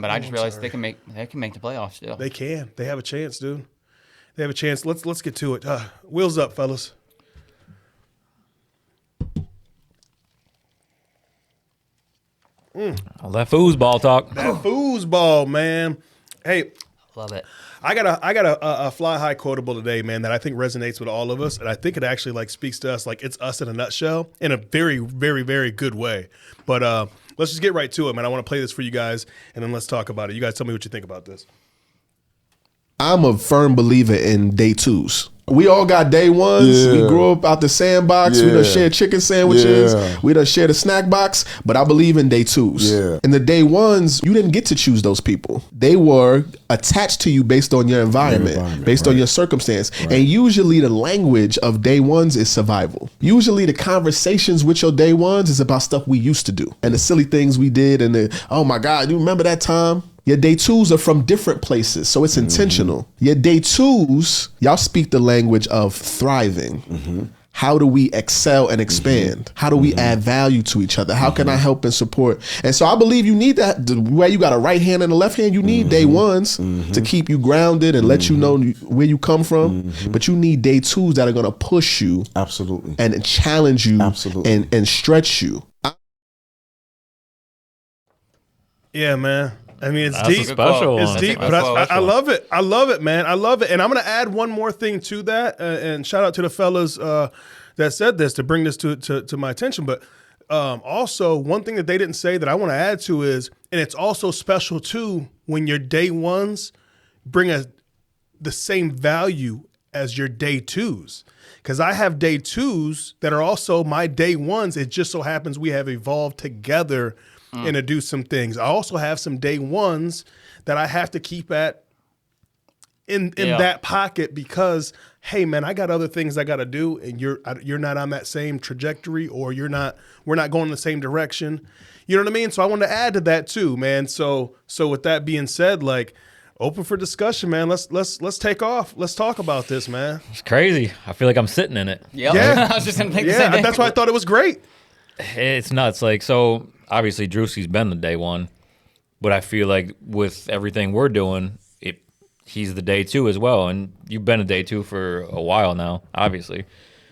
but I just realized they can make the playoffs still. They can. They have a chance, dude. They have a chance. Let's get to it. Wheels up, fellas. All that foosball talk. That foosball, man. Hey, Love it. I got a fly high quotable today, man, that I think resonates with all of us, and I think it actually like speaks to us, like it's us in a nutshell, in a very, very, very good way. But let's just get right to it, man. I want to play this for you guys, and then let's talk about it. You guys tell me what you think about this. I'm a firm believer in day twos. We all got day ones. Yeah. We grew up out the sandbox. We done shared chicken sandwiches. Yeah. We done shared a snack box. But I believe in day twos. Yeah. And the day ones, you didn't get to choose those people. They were attached to you based on your environment, based on your circumstance. Right. And usually the language of day ones is survival. Usually the conversations with your day ones is about stuff we used to do and the silly things we did. And the, oh my God, you remember that time? Your day twos are from different places, so it's intentional. Your day twos, y'all speak the language of thriving. How do we excel and expand? How do we add value to each other? How can I help and support? And so I believe you need that. The way you got a right hand and a left hand, you need day ones to keep you grounded and let you know where you come from. But you need day twos that are going to push you. Absolutely. And challenge you. Absolutely. And stretch you. Yeah, man. I mean, it's That's deep. special. It's That's deep, a but special I one. love it. I love it, man. I love it. And I'm going to add one more thing to that. And shout out to the fellas that said this to bring this to my attention. But also, one thing that they didn't say that I want to add to is, and it's also special too, when your day ones bring the same value as your day twos. Because I have day twos that are also my day ones. It just so happens we have evolved together and to do some things. I also have some day ones that I have to keep in that pocket because, hey man, I got other things I got to do, and you're not on that same trajectory, or we're not going in the same direction. You know what I mean? So I wanted to add to that too, man. So with that being said, like, open for discussion, man. Let's take off. Let's talk about this, man. It's crazy. I feel like I'm sitting in it. Yep. Yeah. I was just gonna think the same thing. That's why I thought it was great. It's nuts. Like, so obviously Drewski's been the day one, but I feel like with everything we're doing, he's the day two as well. And you've been a day two for a while now, obviously.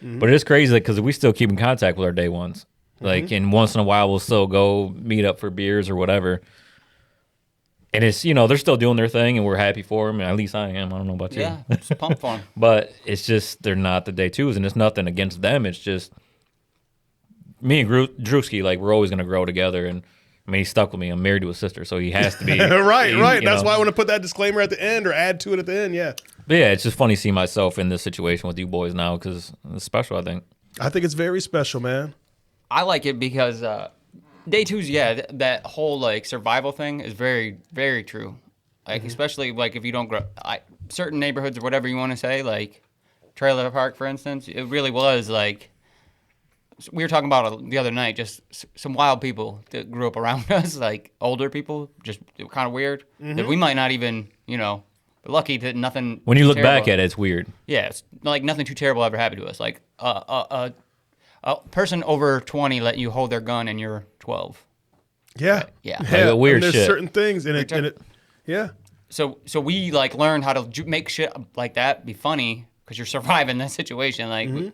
But it is crazy because we still keep in contact with our day ones. Like, and once in a while we'll still go meet up for beers or whatever. And it's, they're still doing their thing and we're happy for them. And at least I am. I don't know about you. Yeah, it's pumped for him. But it's just, they're not the day twos, and it's nothing against them. It's just me and Drewski, like, we're always going to grow together. And I mean, he's stuck with me. I'm married to his sister, so he has to be. right. That's why I want to put that disclaimer at the end or add to it at the end. Yeah. But yeah, it's just funny seeing myself in this situation with you boys now because it's special, I think. I think it's very special, man. I like it because day twos, that whole like survival thing is very, very true. Like especially like if you don't grow, certain neighborhoods or whatever you want to say, like Trailer Park, for instance, it really was like we were talking about it the other night. Just some wild people that grew up around us, like older people, just kind of weird. That we might not even, but lucky that nothing. When you look terrible. back at it, it's weird. Yeah, it's like nothing too terrible ever happened to us. Like a person over 20 let you hold their gun and you're 12. Yeah. Yeah. Like a weird there's shit. certain things in it. Yeah. So we like learned how to make shit like that be funny because you're surviving that situation. Like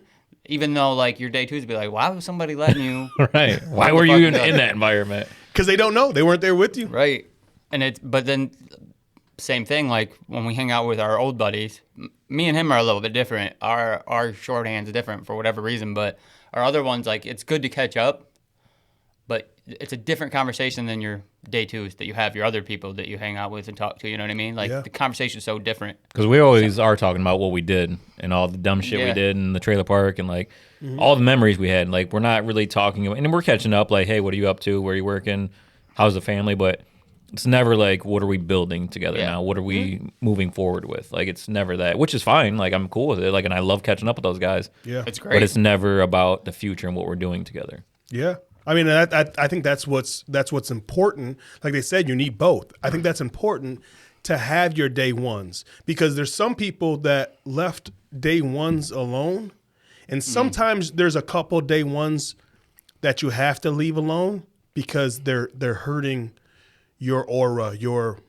even though like your day twos be like, why was somebody letting you? Right. Why were you in that environment? Because they don't know. They weren't there with you. Right. But then same thing. Like when we hang out with our old buddies, me and him are a little bit different. Our shorthand's different for whatever reason, but our other ones, like, it's good to catch up, but it's a different conversation than your day twos that you have your other people that you hang out with and talk to, you know what I mean? Like, the conversation's so different. Because we always are talking about what we did and all the dumb shit we did in the trailer park and, like, all the memories we had. Like, we're not really talking, and we're catching up, like, hey, what are you up to? Where are you working? How's the family? But it's never like, what are we building together now? What are we moving forward with? Like, it's never that, which is fine. Like, I'm cool with it. Like, and I love catching up with those guys. Yeah. It's great. But it's never about the future and what we're doing together. Yeah. I mean, I think that's what's important. Like they said, you need both. I think that's important to have your day ones because there's some people that left day ones alone. And sometimes there's a couple day ones that you have to leave alone because they're hurting your aura, your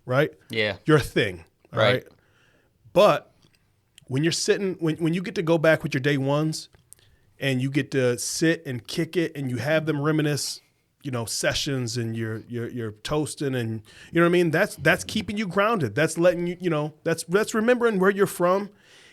right? Yeah. Your thing. All Right. right. But when you're sitting, when you get to go back with your day ones and you get to sit and kick it and you have them reminisce, sessions and you're toasting and you know what I mean? That's keeping you grounded. That's letting you, that's remembering where you're from.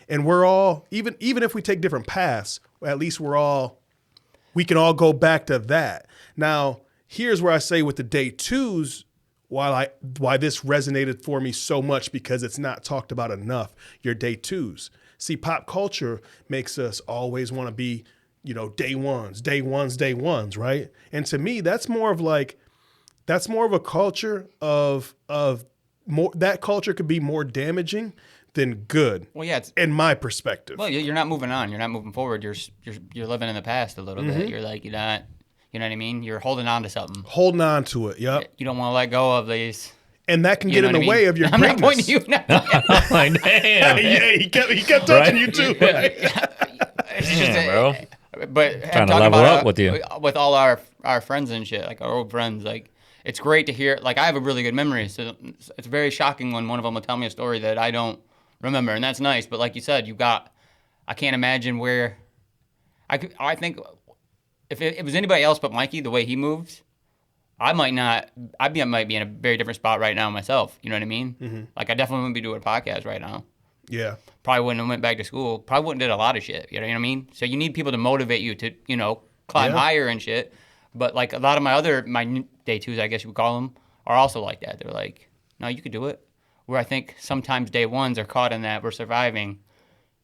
And we're all, even if we take different paths, at least we can all go back to that. Now, here's where I say with the day twos, why this resonated for me so much, because it's not talked about enough. Your day twos. See, pop culture makes us always want to be, day ones, right? And to me, that's more of a culture of more, that culture could be more damaging than good. Well, yeah, in my perspective. Well, you're not moving on. You're not moving forward. You're living in the past a little bit. You're like, you're not, you know what I mean? You're holding on to something. Holding on to it, yep. You don't want to let go of these. And that can get in the way of your I'm greatness. not pointing to you now. Like, damn. Yeah, he kept touching you too. Right? It's just, bro. But Trying to talking level about, up with you. With all our friends and shit, like our old friends, like it's great to hear. Like I have a really good memory, so it's very shocking when one of them will tell me a story that I don't remember, and that's nice. But like you said, I can't imagine where I think if it was anybody else but Mikey, the way he moves, I might be in a very different spot right now myself. You know what I mean? Mm-hmm. Like I definitely wouldn't be doing a podcast right now. Yeah. Probably wouldn't have went back to school. Probably wouldn't did a lot of shit. You know what I mean? So you need people to motivate you to, climb higher and shit. But like a lot of my day twos, I guess you would call them, are also like that. They're like, no, you could do it. Where I think sometimes day ones are caught in that we're surviving.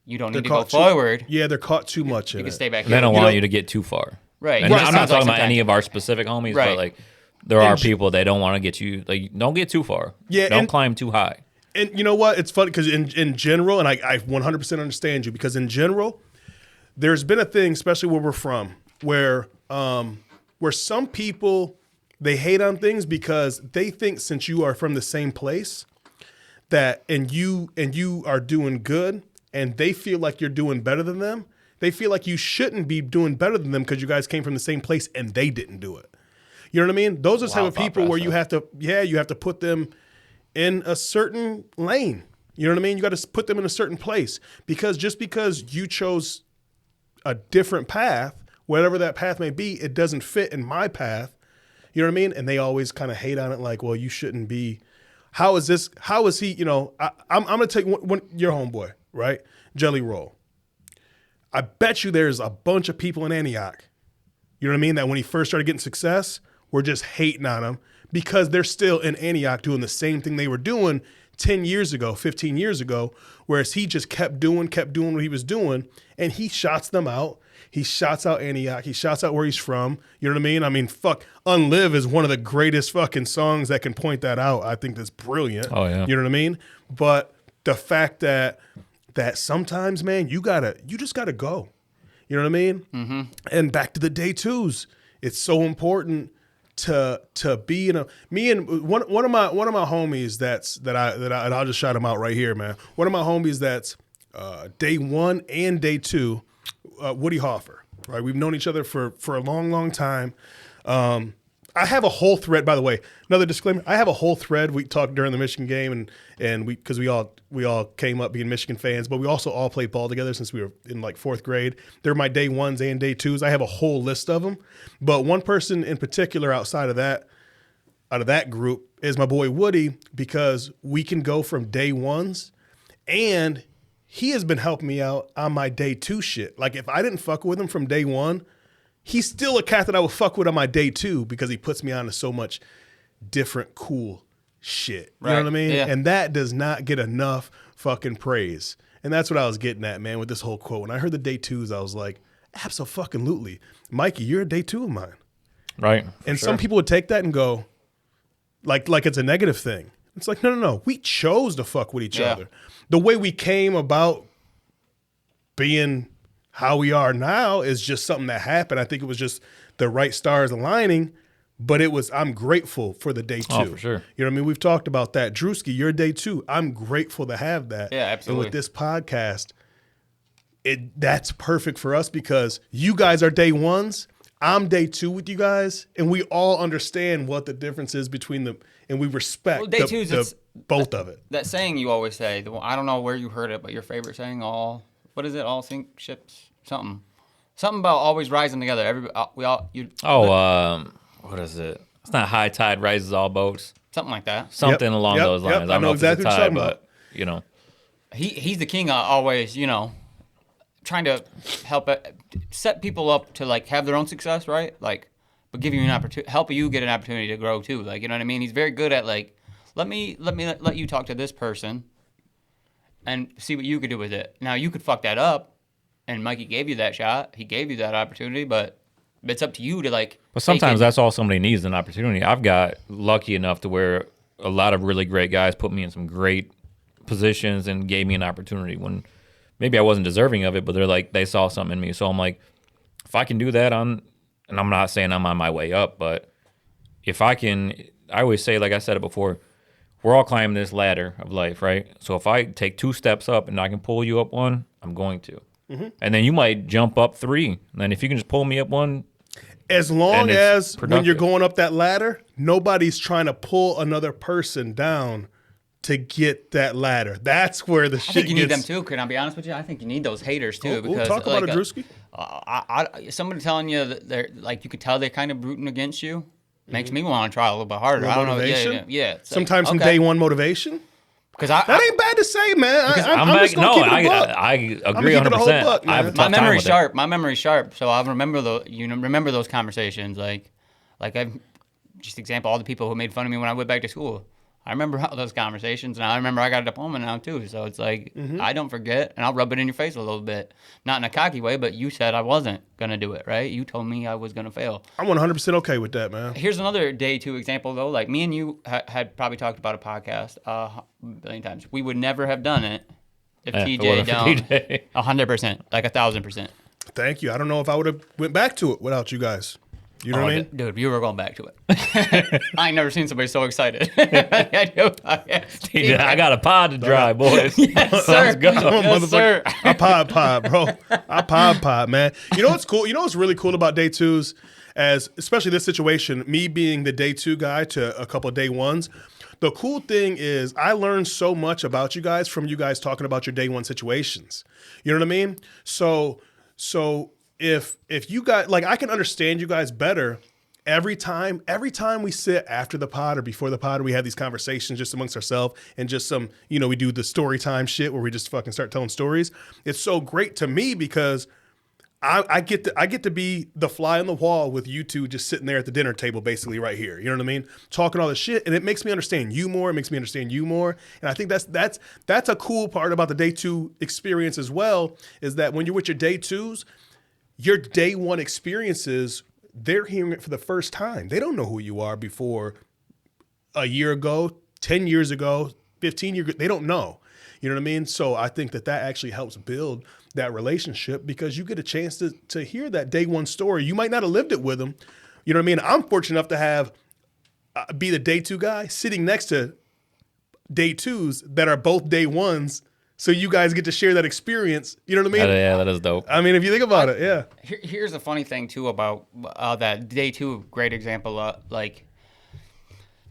You don't need to go forward. Yeah, they're caught too much in it. You can stay back They here. don't want you to get too far. Right. And Right. I'm not talking about any of our specific homies, Right. but like there are people that don't want to get you, like, don't get too far. Yeah, Don't climb too high. And you know what? It's funny because in general, and I 100% understand you, because in general, there's been a thing, especially where we're from, where some people, they hate on things because they think since you are from the same place that and you are doing good and they feel like you're doing better than them, they feel like you shouldn't be doing better than them because you guys came from the same place and they didn't do it. You know what I mean? Those are the type of people where you have to put them in a certain lane. You know what I mean? You got to put them in a certain place, because just because you chose a different path, whatever that path may be, it doesn't fit in my path. You know what I mean? And they always kind of hate on it, like, well, you shouldn't be. How is he? I'm going to take your homeboy, right? Jelly Roll. I bet you there's a bunch of people in Antioch, you know what I mean, that when he first started getting success, were just hating on him because they're still in Antioch doing the same thing they were doing 10 years ago, 15 years ago, whereas he just kept doing what he was doing, and he shots them out. He shots out Antioch. He shots out where he's from. You know what I mean? I mean, fuck, Unlive is one of the greatest fucking songs that can point that out. I think that's brilliant. Oh, yeah. You know what I mean? But the fact that sometimes, man, you just gotta go. You know what I mean? Mm-hmm. And back to the day twos. It's so important to be in a, me and one of my homies that I'll just shout him out right here, man. One of my homies that's day one and day two, Woody Hoffer, right? We've known each other for a long time. I have a whole thread, by the way, another disclaimer. I have a whole thread. We talked during the Michigan game and because we all came up being Michigan fans, but we also all played ball together since we were in like fourth grade. They're my day ones and day twos. I have a whole list of them. But one person in particular out of that group is my boy Woody, because we can go from day ones, and he has been helping me out on my day two shit. Like if I didn't fuck with him from day one, he's still a cat that I would fuck with on my day two, because he puts me on to so much different cool shit. You know what I mean? Yeah. And that does not get enough fucking praise. And that's what I was getting at, man, with this whole quote. When I heard the day twos, I was like, abso-fucking-lutely. Mikey, you're a day two of mine. Right. And some people would take that and go, like it's a negative thing. It's like, no. We chose to fuck with each other. The way we came about being how we are now is just something that happened. I think it was just the right stars aligning, but I'm grateful for the day two. Oh, for sure. You know what I mean? We've talked about that. Drewski, you're day two. I'm grateful to have that. Yeah, absolutely. And with this podcast, that's perfect for us, because you guys are day ones. I'm day two with you guys, and we all understand what the difference is between and we respect Well, day twos, it's both of it. that saying you always say. I don't know where you heard it, but your favorite saying, what is it? All sink ships, something about always rising together. What is it? It's not high tide rises all boats. Something like that. Something along those lines. I don't know exactly if what it's a you're tide, talking but He's the king of always, trying to set people up to like have their own success, right? Like, but give you an opportunity, help you get an opportunity to grow too. Like, you know what I mean? He's very good at like, let you talk to this person and see what you could do with it. Now you could fuck that up, and Mikey gave you that shot. He gave you that opportunity, but it's up to you to like. But sometimes that's all somebody needs, an opportunity. I've got lucky enough to where a lot of really great guys put me in some great positions and gave me an opportunity when maybe I wasn't deserving of it, but they saw something in me. So I'm like, if I can do that and I'm not saying I'm on my way up, but if I can, I always say, like I said it before, we're all climbing this ladder of life, right? So if I take 2 steps up and I can pull you up 1, I'm going to. Mm-hmm. And then you might jump up 3. And then if you can just pull me up 1, as long as when you're going up that ladder, nobody's trying to pull another person down to get that ladder. That's where the shit I think you need them too. Can I be honest with you? I think you need those haters too. Because talk about it, Drewski. Somebody telling you that they're like, you could tell they're kind of rooting against you makes me want to try a little bit harder. I don't motivation? know. Yeah. Sometimes some day one motivation. Because that ain't bad to say, man. I agree 100%. My memory's sharp. My memory's sharp. So I remember remember those conversations. Like I've just example all the people who made fun of me when I went back to school. I remember all those conversations, and I remember I got a diploma now too. So it's like I don't forget, and I'll rub it in your face a little bit, not in a cocky way, but you said I wasn't gonna do it, right? You told me I was gonna fail. I'm 100% okay with that, man. Here's another day 2 example though. Like me and you had probably talked about a podcast a billion times. We would never have done it if TJ down 100%, like 1,000%. Thank you. I don't know if I would have went back to it without you guys. You know what I mean? Dude, you were going back to it. I ain't never seen somebody so excited. I got a pod to drive, boys. Yes, sir. Let's go. Yes, sir. I pod, bro. I pod, man. You know what's cool? You know what's really cool about day 2s, especially this situation, me being the day 2 guy to a couple of day 1s. The cool thing is I learned so much about you guys from you guys talking about your day 1 situations. You know what I mean? So if you guys, like, I can understand you guys better every time we sit after the pod or before the pod, we have these conversations just amongst ourselves and just some, we do the story time shit where we just fucking start telling stories. It's so great to me because I get to be the fly on the wall with you two just sitting there at the dinner table, basically right here. You know what I mean? Talking all this shit, and it makes me understand you more. It makes me understand you more, and I think that's a cool part about the day 2 experience as well. Is that when you're with your day 2s, your day 1 experiences, they're hearing it for the first time. They don't know who you are before a year ago, 10 years ago, 15 years ago. They don't know. You know what I mean? So I think that actually helps build that relationship because you get a chance to hear that day 1 story. You might not have lived it with them. You know what I mean? I'm fortunate enough to have be the day 2 guy sitting next to day 2s that are both day 1s. So you guys get to share that experience. You know what I mean? Yeah, that is dope. I mean, if you think about it, yeah. Here's a funny thing, too, about that day 2, great example. Like,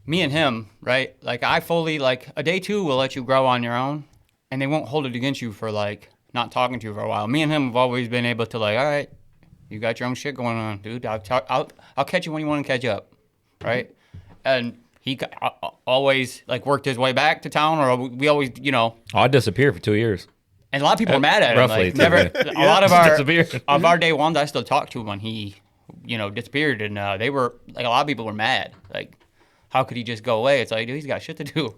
me and him, right? Like, I fully, like, a day 2 will let you grow on your own, and they won't hold it against you for, like, not talking to you for a while. Me and him have always been able to, like, all right, you got your own shit going on, dude. I'll catch you when you want to catch up, right? And he always like worked his way back to town, or we always, I disappeared for 2 years. And a lot of people are mad at him. Roughly, like, never. A lot of disappeared. our day 1s, I still talk to him when he, disappeared, and they were like, a lot of people were mad. Like, how could he just go away? It's like, dude, he's got shit to do.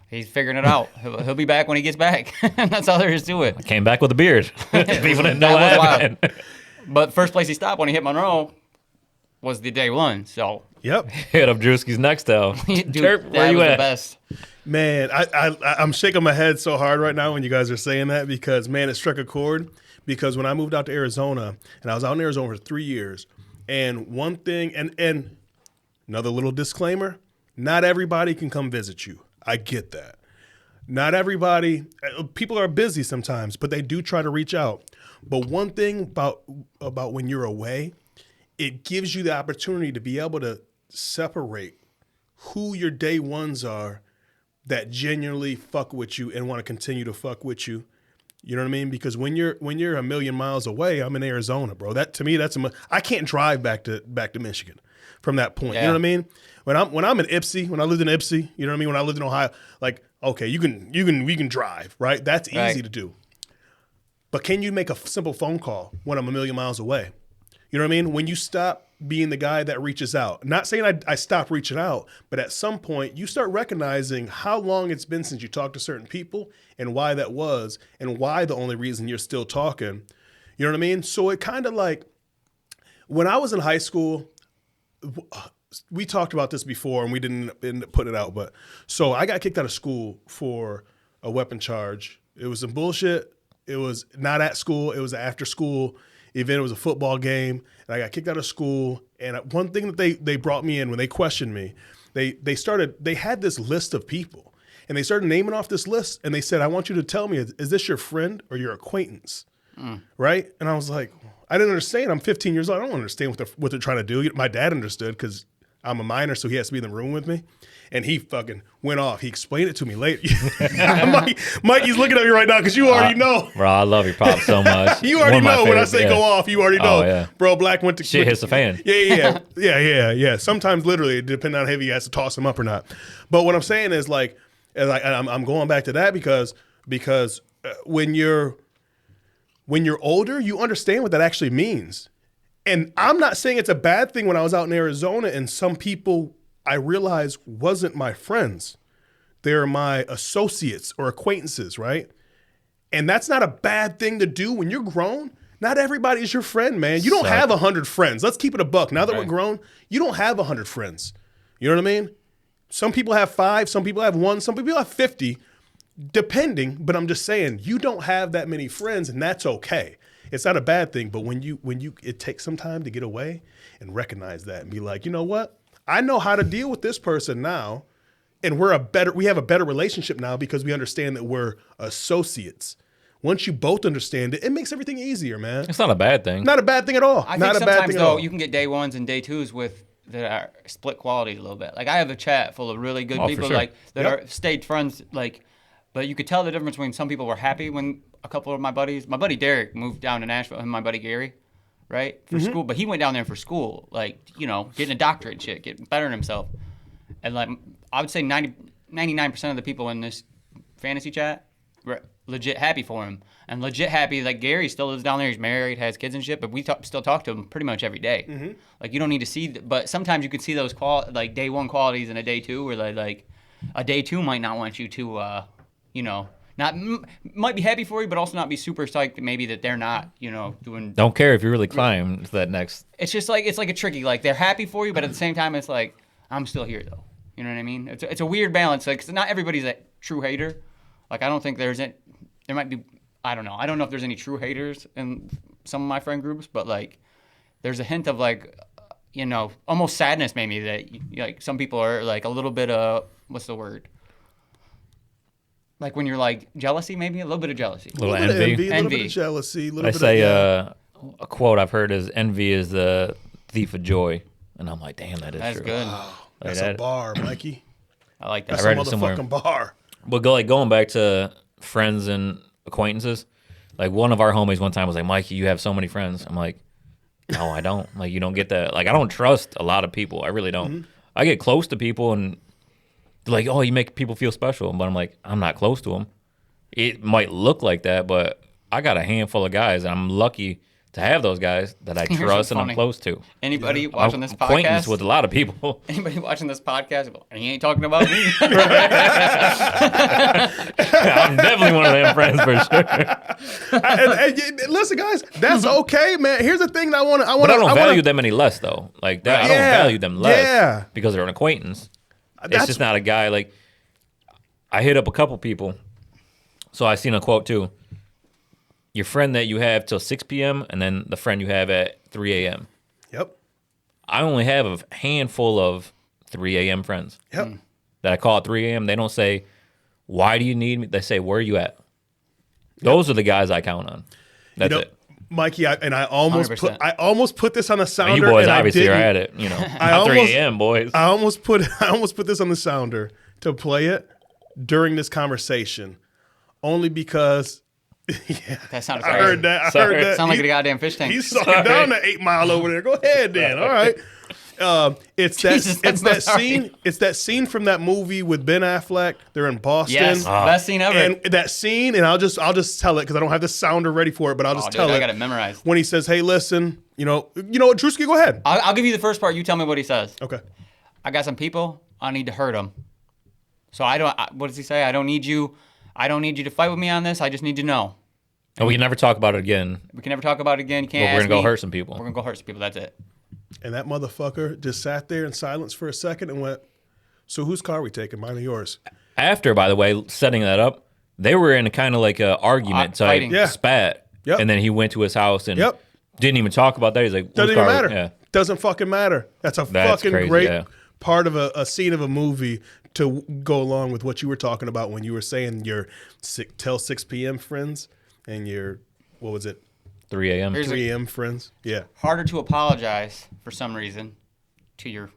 He's figuring it out. He'll be back when he gets back. That's all there is to it. I came back with a beard. People didn't know what happened. But first place he stopped when he hit Monroe was the day 1. So. Yep. Hit up Drewski's next though. Dude, Derp, where that you was at? the best. Man, I'm shaking my head so hard right now when you guys are saying that because, man, it struck a chord. Because when I moved out to Arizona, and I was out in Arizona for 3 years, and one thing, and another little disclaimer, not everybody can come visit you. I get that. Not everybody, people are busy sometimes, but they do try to reach out. But one thing about when you're away, it gives you the opportunity to be able to separate who your day ones are that genuinely fuck with you and want to continue to fuck with you. You know what I mean? Because when you're a million miles away, I'm in Arizona, bro. That to me, I can't drive back to Michigan from that point. Yeah. You know what I mean? When I'm in Ypsi, when I lived in Ypsi, you know what I mean? When I lived in Ohio, like, okay, we can drive, right? That's easy to do. But can you make a simple phone call when I'm a million miles away? You know what I mean? When you stop being the guy that reaches out, not saying I stopped reaching out, but at some point you start recognizing how long it's been since you talked to certain people and why that was and why the only reason you're still talking. You know what I mean? So it kind of like when I was in high school, we talked about this before and we didn't end up putting it out. But so I got kicked out of school for a weapon charge. It was some bullshit. It was not at school. It was an after school event. It was a football game, and I got kicked out of school. And one thing that they brought me in when they questioned me, they had this list of people, and they started naming off this list, and they said, I want you to tell me, is this your friend or your acquaintance? Right? And I was like, I didn't understand. I'm 15 years old. I don't understand what they're trying to do. My dad understood because I'm a minor, so he has to be in the room with me. And he fucking went off. He explained it to me later. Mikey's looking at me right now because you already know. Bro, I love your pops so much. You already know when I say go off. You already know. Oh, yeah. Bro, Black went to shit hits the fan. Yeah. Sometimes literally, depending on how heavy he has to toss him up or not. But what I'm saying is like I'm going back to that because when you're older, you understand what that actually means. And I'm not saying it's a bad thing when I was out in Arizona and some people I realized wasn't my friends. They're my associates or acquaintances, right? And that's not a bad thing to do when you're grown. Not everybody is your friend, man. You don't have 100 friends. Let's keep it a buck. Now that we're grown, you don't have 100 friends. You know what I mean? Some people have 5, some people have 1, some people have 50, depending. But I'm just saying, you don't have that many friends, and that's okay. It's not a bad thing. But when it takes some time to get away and recognize that and be like, you know what? I know how to deal with this person now, and we have a better relationship now because we understand that we're associates. Once you both understand it, it makes everything easier, man. It's not a bad thing. Not a bad thing at all. I not think a bad sometimes thing though at all. you can get day ones and day twos with that are split qualities a little bit. Like I have a chat full of really good people sure. like that are stayed friends. Like, but you could tell the difference when some people were happy when a couple of my buddy Derek moved down to Nashville and my buddy Gary. Right? For school. But he went down there for school, like, you know, getting a doctorate and shit, getting bettering himself. And, like, I would say 99% of the people in this fantasy chat were legit happy for him. And legit happy, like, Gary still lives down there. He's married, has kids and shit, but we still talk to him pretty much every day. Like, you don't need to see, but sometimes you can see those, like, day one qualities in a day two where, like, a day two might not want you to, you know, might be happy for you, but also not be super psyched maybe that they're not, you know, doing. Don't care if you really climb to that next. It's just like, it's like a tricky, like they're happy for you, but at the same time, it's like, I'm still here though. You know what I mean? It's a weird balance. Like, 'cause not everybody's a true hater. Like, I don't think there might be, I don't know. I don't know if there's any true haters in some of my friend groups, but like, there's a hint of like, you know, almost sadness maybe that like some people are like a little bit of, what's the word? Like when you're like jealousy, maybe a little bit of jealousy, A little bit of envy. a little bit Envy. of jealousy, a little I bit say of, a quote I've heard is envy is the thief of joy. And I'm like, damn, that is That's true. good. that's Like a bar, Mikey. I like that. That's I read a it somewhere. motherfucking bar. But going back to friends and acquaintances, like one of our homies one time was like, Mikey, you have so many friends. I'm like, no, I don't. Like, you don't get that. Like, I don't trust a lot of people. I really don't. I get close to people and they're like, oh, you make people feel special. But I'm like, I'm not close to them. It might look like that, but I got a handful of guys, and I'm lucky to have those guys that I trust and I'm funny. close to. Anybody watching this Acquaintance podcast? with a lot of people. Anybody watching this podcast? Well, he ain't talking about me. I'm definitely one of them friends for sure. And listen, guys, that's okay, man. Here's the thing that I want to. But I don't value them any less, though. Like that, I don't Yeah. value them less Yeah. because they're an acquaintance. That's- It's just not a guy. Like, I hit up a couple people. So I seen a quote too. Your friend that you have till 6 p.m. and then the friend you have at 3 a.m. Yep. I only have a handful of 3 a.m. friends Yep. that I call at 3 a.m. They don't say, why do you need me? They say, where are you at? Those are the guys I count on. That's it. Mikey, I almost 100%. put this on a sounder. You boys and obviously are I at didn't. it. You know, I at 3 almost- a.m. boys. I almost put this on the sounder to play it during this conversation, only because. Yeah, That sounded I crazy. heard that. I Sorry. heard that. Sound like a goddamn fish tank. He's sucking down the 8 Mile over there. Go ahead, then. All right. It's that. Jesus, I'm it's so that sorry. scene. It's that scene from that movie with Ben Affleck. They're in Boston. Yes, best scene ever. And that scene, and I'll just tell it because I don't have the sounder ready for it, but I'll just Oh, dude, tell I it. got it memorized. When he says, "Hey, listen, you know what, Drewski, go ahead." I'll give you the first part. You tell me what he says. Okay. I got some people. I need to hurt them. So what does he say? I don't need you. I don't need you to fight with me on this. I just need to know. And we can never talk about it again. We can never talk about it again. You But can't. we're ask gonna go me. hurt some people. We're gonna go hurt some people. That's it. And that motherfucker just sat there in silence for a second and went, "So whose car are we taking? Mine or yours?" After, by the way, setting that up, they were in a kind of like a argument type Fighting. Yeah. spat. Yep. And then he went to his house and Yep. didn't even talk about that. He's like, Doesn't "Whose even car?" matter. Yeah. Doesn't fucking matter. That's a That's fucking crazy, great yeah. part of a scene of a movie to go along with what you were talking about when you were saying your till 6 p.m. friends and your, what was it, 3 a.m. Here's 3 a.m. friends? Yeah. Harder to apologize for some reason to your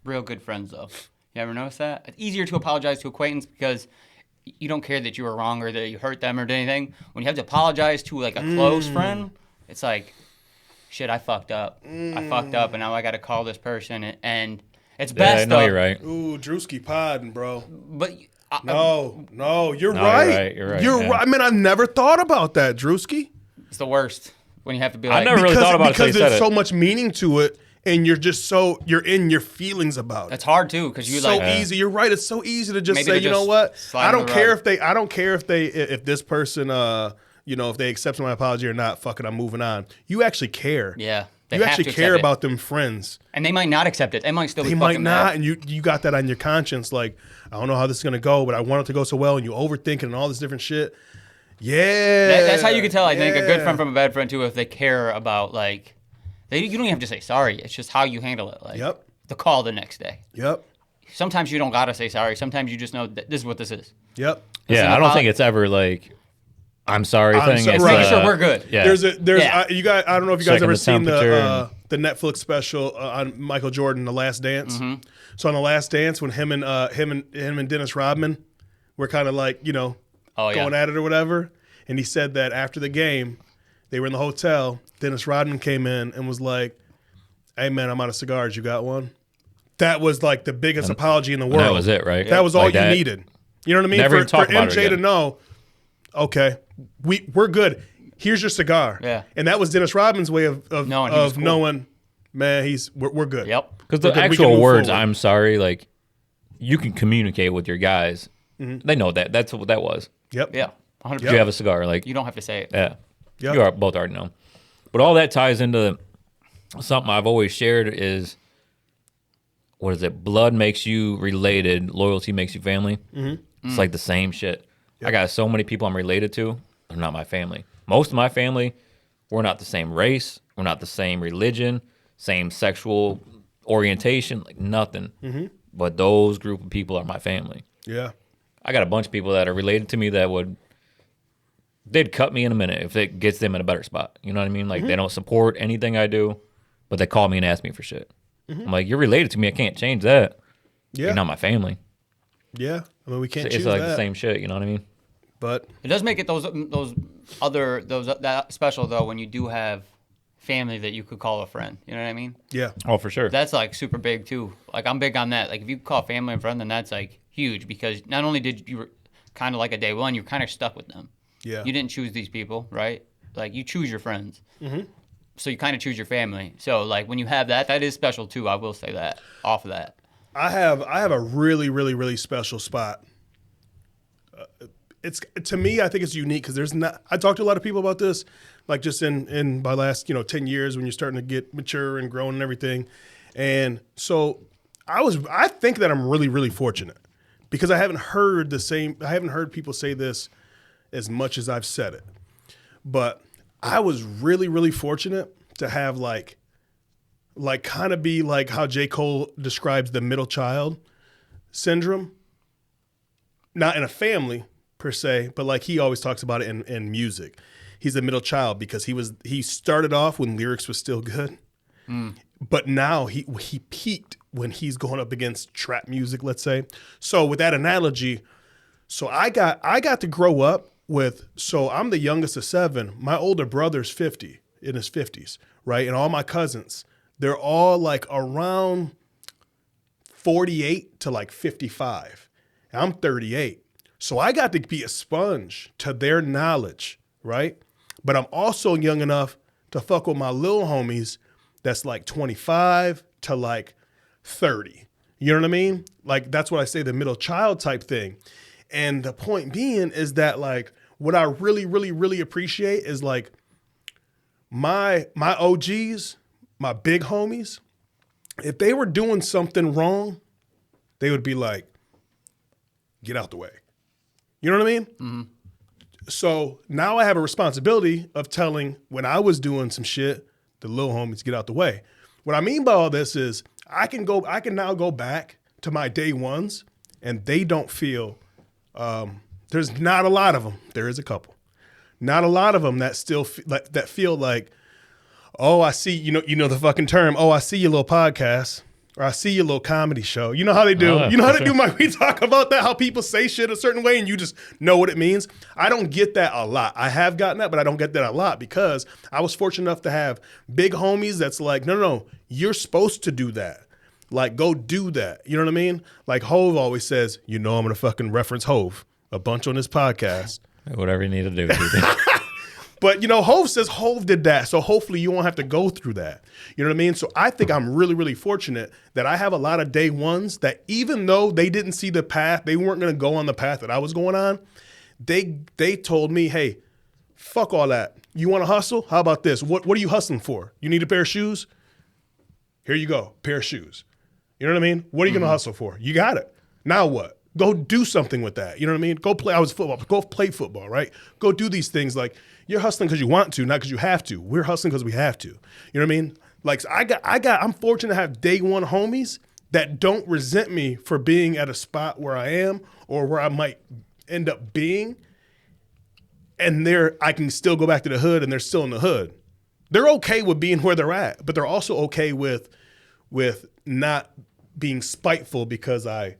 real good friends, though. You ever notice that? It's easier to apologize to acquaintance because you don't care that you were wrong or that you hurt them or did anything. When you have to apologize to like a close friend, it's like, shit, I fucked up. I fucked up, and now I got to call this person. And it's Yeah, best. I know though, you're right. Ooh, Drewski podding, bro. But No, you're No, right. you're right, You're yeah. right. I mean, I've never thought about that, Drewski. it's the worst when you have to be I like, never really thought about it till because you said there's it. so much meaning to it, and you're in your feelings about it. it's hard too because you so like. easy. You're right. It's so easy to just Maybe say, to you know just what? slide I don't on the care rug. if this person, if they accept my apology or not. Fuck it, I'm moving on. You actually care. Yeah, they You have actually to care accept it. about them friends. And they might not accept it. They might still They be might fucking not, mad. and you got that on your conscience. Like, I don't know how this is gonna go, but I want it to go so well, and you overthink it and all this different shit. Yeah, That's how you can tell, I think, a good yeah. friend from a bad friend too, if they care about like, you don't even have to say sorry. It's just how you handle it. Like, Yep. the call the next day. Yep. Sometimes you don't gotta say sorry. Sometimes you just know that this is what this is. Yep. Yeah, I don't about- think it's ever like, I'm sorry I'm thing. so- It's, right. Making sure we're good. Yeah. There's Yeah. you guys. I don't know if you guys Checking ever the seen temperature the Netflix special on Michael Jordan, The Last Dance. Mm-hmm. So on The Last Dance, when him and Dennis Rodman were kind of like Oh, yeah. going at it or whatever, and he said that after the game, they were in the hotel. Dennis Rodman came in and was like, "Hey man, I'm out of cigars. You got one?" That was like the biggest apology in the world. that was it, right? That was all Like you that. needed. You know what I mean? Never for even talk for about it MJ to again. know, okay, we're good. Here's your cigar. Yeah. And that was Dennis Rodman's way of Knowing he was cool. knowing, man, we're good. Yep. Because the We're good. We can actual move words, forward. I'm sorry, like, you can communicate with your guys. They know that. That's what that was. Yep. Yeah. 100%. Do you have a cigar? Like, You don't have to say it. yeah. Yep. You are, both already know. But all that ties into something I've always shared is, what is it? Blood makes you related. Loyalty makes you family. It's like the same shit. I got so many people I'm related to. They're not my family. Most of my family, we're not the same race. We're not the same religion, same sexual orientation, like nothing. But those group of people are my family. Yeah. I got a bunch of people that are related to me that they'd cut me in a minute if it gets them in a better spot. You know what I mean? Like they don't support anything I do, but they call me and ask me for shit. I'm like, you're related to me. I can't change that. Yeah. You're not my family. Yeah. I mean, we can't It's choose like that. the same shit. You know what I mean? But It does make it that special though when you do have family that you could call a friend. You know what I mean? yeah. Oh, for sure. That's like super big too. Like I'm big on that. Like if you call family and friend, then that's like huge because not only did you kind of like a day one, you're kind of stuck with them. Yeah. You didn't choose these people, right? Like you choose your friends. So you kind of choose your family. So like when you have that, that is special too. I will say that off of that. I have a really, really, really special spot. It's to me, I think it's unique because there's not. I talked to a lot of people about this, like just in my last 10 years when you're starting to get mature and grown and everything, and so I think that I'm really, really fortunate because I haven't heard people say this as much as I've said it, but I was really, really fortunate to have like kind of be like how J. Cole describes the middle child syndrome. Not in a family per se, but like he always talks about it in music. he's a middle child because he started off when lyrics was still good, but now he peaked when he's going up against trap music, let's say. So with that analogy, so I got to grow up with. So I'm the youngest of 7. My older brother's 50 in his 50s, right? And all my cousins, they're all like around 48 to like 55. I'm 38. So I got to be a sponge to their knowledge, right? But I'm also young enough to fuck with my little homies that's like 25 to like 30. You know what I mean? Like, that's what I say, the middle child type thing. And the point being is that, like, what I really, really, really appreciate is like my OGs, my big homies, if they were doing something wrong, they would be like, get out the way. You know what I mean? Mm-hmm. So now I have a responsibility of telling, when I was doing some shit, the little homies, get out the way. What I mean by all this is I can now go back to my day ones, and they don't feel, there's not a lot of them. There is a couple. Not a lot of them that still that feel like, oh, I see, you know the fucking term, oh, I see your little podcast, or I see your little comedy show. You know how they do. You know how they do, Mike? We talk about that, how people say shit a certain way and you just know what it means. I don't get that a lot. I have gotten that, but I don't get that a lot because I was fortunate enough to have big homies that's like, no, you're supposed to do that. Like, go do that. You know what I mean? Like Hove always says, you know I'm going to fucking reference Hove a bunch on this podcast. Whatever you need to do. But, you know, Hove says Hove did that, so hopefully you won't have to go through that. You know what I mean? So I think I'm really, really fortunate that I have a lot of day ones that even though they didn't see the path, they weren't going to go on the path that I was going on, they told me, hey, fuck all that. You want to hustle? How about this? What are you hustling for? You need a pair of shoes? Here you go, pair of shoes. You know what I mean? What are you going to hustle for? You got it. Now what? Go do something with that. You know what I mean? Go play. I was football. Go play football, right? Go do these things. Like, you're hustling because you want to, not because you have to. We're hustling because we have to. You know what I mean? Like, so I'm fortunate to have day one homies that don't resent me for being at a spot where I am or where I might end up being. And I can still go back to the hood and they're still in the hood. They're okay with being where they're at, but they're also okay with not being spiteful because I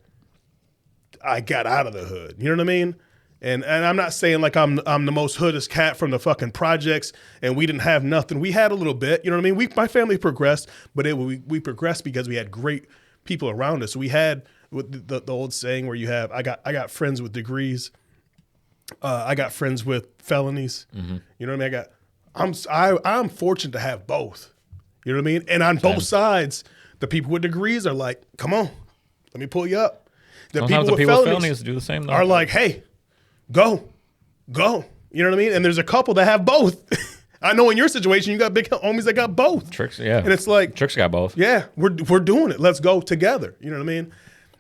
got out of the hood. You know what I mean? And I'm not saying like I'm the most hoodest cat from the fucking projects and we didn't have nothing. We had a little bit, you know what I mean? My family progressed, but we progressed because we had great people around us. We had the old saying where you have, I got friends with degrees. I got friends with felonies. Mm-hmm. You know what I mean? I'm fortunate to have both. You know what I mean? And on both sides, the people with degrees are like, come on, let me pull you up. Sometimes the people with felonies do the same though. Are like, hey, go. You know what I mean? And there's a couple that have both. I know in your situation, you got big homies that got both. Tricks, yeah. And it's like, Tricks got both. Yeah, we're doing it. Let's go together. You know what I mean?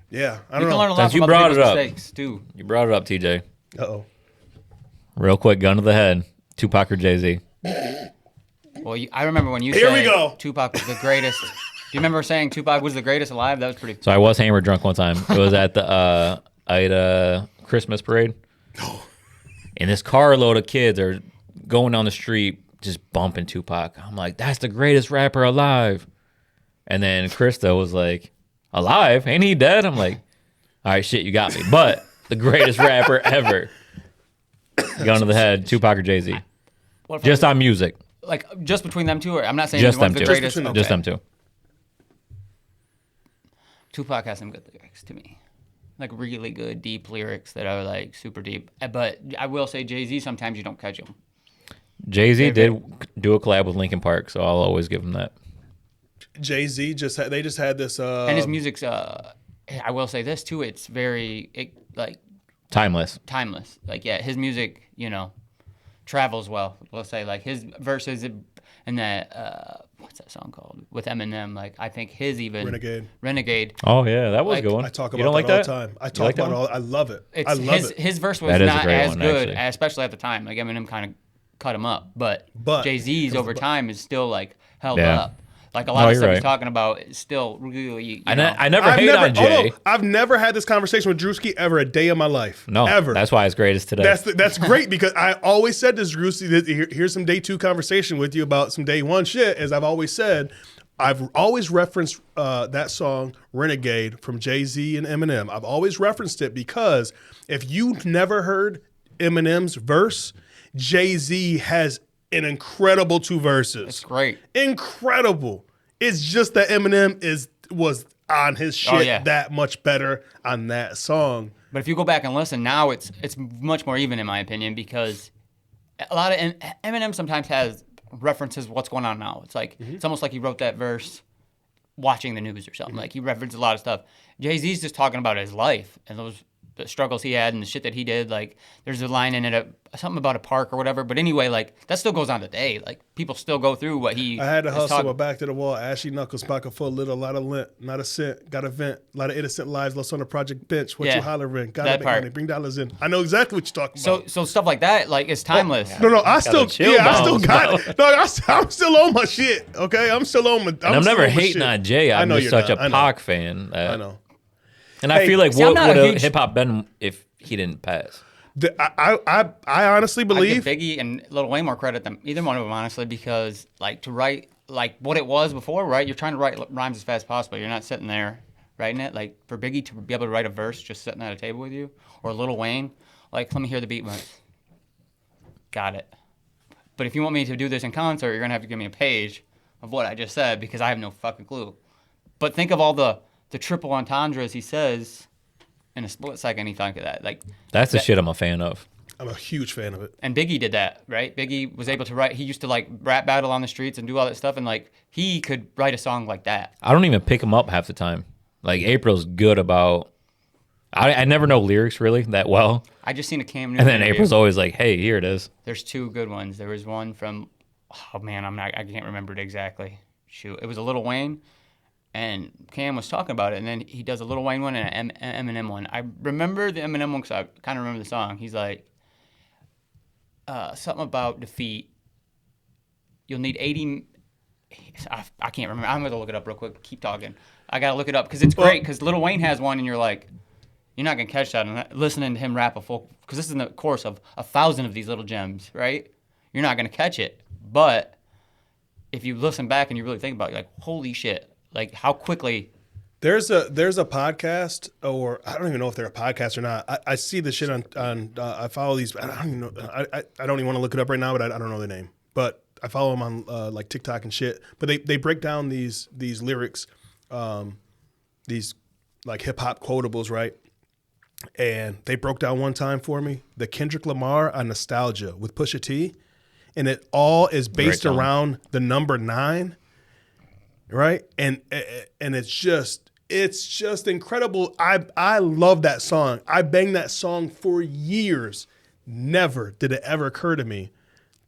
Yeah, I don't know. You can learn a lot from other people's mistakes too. You brought it up, TJ. Uh-oh. Real quick, gun to the head. Tupac or Jay-Z? Well, I remember when you Here said we go. Tupac was the greatest. Do you remember saying Tupac was the greatest alive? That was pretty. So I was hammered drunk one time. It was at the Ida Christmas parade. And this carload of kids are going down the street just bumping Tupac. I'm like, that's the greatest rapper alive. And then Krista was like, alive? Ain't he dead? I'm like, all right, shit, you got me. But the greatest rapper ever. Gun to the head, Tupac or Jay-Z? Just on music. Like, just between them two? Or I'm not saying just them the two. Greatest. Just them two. Tupac has some good lyrics to me. Like really good, deep lyrics that are like super deep. But I will say Jay-Z, sometimes you don't catch him. Jay-Z did do a collab with Linkin Park, so I'll always give him that. Jay-Z just had this. And his music's, I will say this too, it's very, timeless. Like, yeah, his music, travels well. We'll say, like, his verses and that, what's that song called? With Eminem, like, I think his even... Renegade. Oh, yeah, that was a good one. I talk about that all the time. I talk about it all. I love it. I love it. His verse was not as good, especially at the time. Like, Eminem kind of cut him up. But Jay-Z's over time is still, like, held up. Like a lot of you're stuff he's right. talking about is still really. You I know, never hate on Jay. I've never had this conversation with Drewski ever a day of my life. No, ever. that's why it's greatest today. That's great because I always said this, Drewski. Here's some day 2 conversation with you about some day 1 shit. As I've always said, I've always referenced that song "Renegade" from Jay-Z and Eminem. I've always referenced it because if you've never heard Eminem's verse, Jay-Z has an incredible 2 verses. it's great. Incredible. It's just that Eminem was on his shit yeah. that much better on that song. But if you go back and listen, now it's much more even in my opinion because a lot of Eminem sometimes has references what's going on now. It's like it's almost like he wrote that verse watching the news or something. Like he referenced a lot of stuff. Jay-Z's just talking about his life and the struggles he had and the shit that he did. Like there's a line in it, something about a park or whatever. But anyway, like that still goes on today. Like people still go through what he. I had to is hustle talking- my back to the wall. Ashy knuckles, pocket full, little, lot of lint, not a cent, got a vent, a lot of innocent lives lost on the project bench. What Yeah, you hollering? Gotta that make part. money, bring dollars in. I know exactly what you're talking about. So stuff like that, like it's timeless. No, I still, chill, I still Bones, got bro. it. No, I'm still on my shit. Okay, I'm still on my. and I'm still never on my hating shit. on Jay. I I'm know just you're such not. a I know. Pac fan. I know. And I feel like see, I'm what not would a have huge- hip hop been if he didn't pass? I honestly I believe. give Biggie and Lil Wayne more credit than either one of them, honestly, because like to write like what it was before, right? You're trying to write rhymes as fast as possible. You're not sitting there writing it. Like for Biggie to be able to write a verse just sitting at a table with you, or Lil Wayne, like let me hear the beat once. Got it. But if you want me to do this in concert, you're gonna have to give me a page of what I just said because I have no fucking clue. But think of all the triple entendres he says in a split second. He thought of that, like. That's the shit I'm a fan of. I'm a huge fan of it. And Biggie did that, right? Biggie was able to write. He used to like rap battle on the streets and do all that stuff, and like he could write a song like that. I don't even pick him up half the time. Like April's good about. I never know lyrics really that well, I just seen a Cam Newton and then interview. April's always like, "Hey, here it is." There's 2 good ones. There was one from, oh man, I can't remember it exactly. Shoot, it was a Lil Wayne, and Cam was talking about it, and then he does a Lil Wayne one and an Eminem one. I remember the Eminem one because I kind of remember the song. He's like, something about defeat. You'll need 80. I can't remember. I'm gonna look it up real quick. Keep talking. I gotta look it up because it's great. Because Lil Wayne has one, and you're like, you're not gonna catch that. And listening to him rap a full, because this is in the course of 1,000 of these little gems, right? You're not gonna catch it. But if you listen back and you really think about it, you're like, holy shit! Like how quickly. There's a podcast, or I don't even know if they're a podcast or not. I see the shit on I follow these. I don't even know. I don't even want to look it up right now, but I don't know the name. But I follow them on like TikTok and shit. But they break down these lyrics, these like hip hop quotables, right? And they broke down one time for me the Kendrick Lamar on Nostalgia with Pusha T, and it all is based song. around the number 9, right? And it's just incredible. I love that song. I banged that song for years. Never did it ever occur to me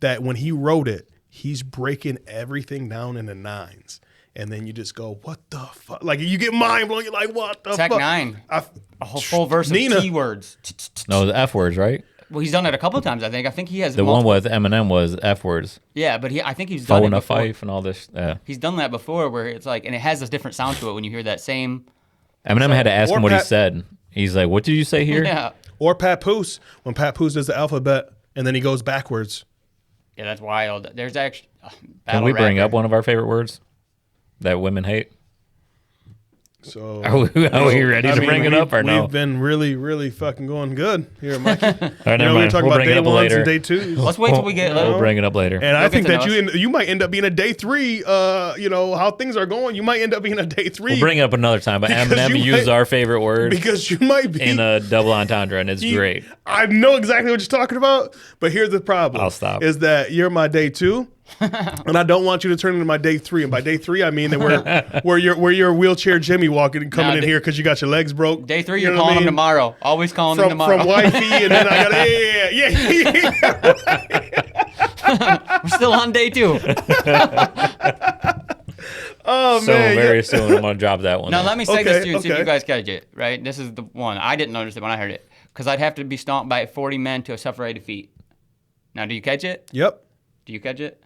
that when he wrote it, he's breaking everything down into 9s. And then you just go, what the fuck? Like, you get mind blown. You're like, what the Tech fuck? 9. A whole full verse Nina. of keywords. No, the F words, right? Well, he's done it a couple of times. I think he has The multiple. one with Eminem was F words. Yeah, but I think he's done Foe it in a before. fife and all this. Yeah. He's done that before, where it's like, and it has this different sound to it when you hear that same. Eminem had to ask or him what he Pat- said. He's like, "What did you say here?" Yeah, Or Papoose, when Papoose does the alphabet and then he goes backwards. yeah, that's wild. There's actually. Can we bring up one of our favorite words that women hate? So Are we ready to bring it up or no? We've been really, really fucking going good here, Mikey. All right, You never know, we were mind. talking We'll about bring it day up 1s later. and day 2s. Let's wait till we get. We'll bring it up later. And I You'll think get that to know you might end up being a day 3. You know how things are going. You might end up being a day 3 We'll bring it up another time. But Because Eminem you used might- our favorite word because you might be in a double entendre, and it's great. I know exactly what you're talking about, but here's the problem. I'll stop. Is that you're my day 2, and I don't want you to turn into my day 3. And by day 3, I mean that where you're wheelchair Jimmy walking and coming Nah, in here because you got your legs broke. Day 3, You you're know what calling I him mean? tomorrow. Always calling him From tomorrow. wifey, and then I got yeah. We're still on day 2. Oh So man, very yeah. soon, I'm gonna drop that one. Now let me say this Okay, to you and see if okay. you guys catch it. Right, this is the one I didn't notice it when I heard it because I'd have to be stomped by 40 men to suffer a defeat. Now, do you catch it? Yep. Do you catch it?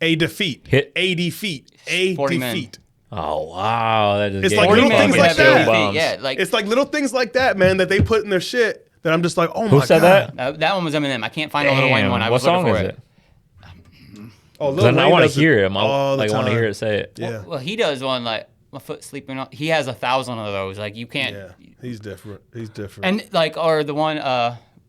A defeat. Hit. A defeat. A 40 men. defeat. Oh wow, that just It's gave like me little fucking things like chill that. bumps. Yeah, like It's like little things like that, man, that they put in their shit that I'm just like, oh Who my said God. that? that one was Eminem. I can't find a Lil Wayne Damn, one. I what was looking song for is it. it? Oh, Lil 'Cause I Wayne want does to hear it him. I all the like want to time. hear it say it. Yeah. Well, he does one like my foot sleeping on. He has 1,000 of those. Like you can't. Yeah, he's different. He's different. And like, or the one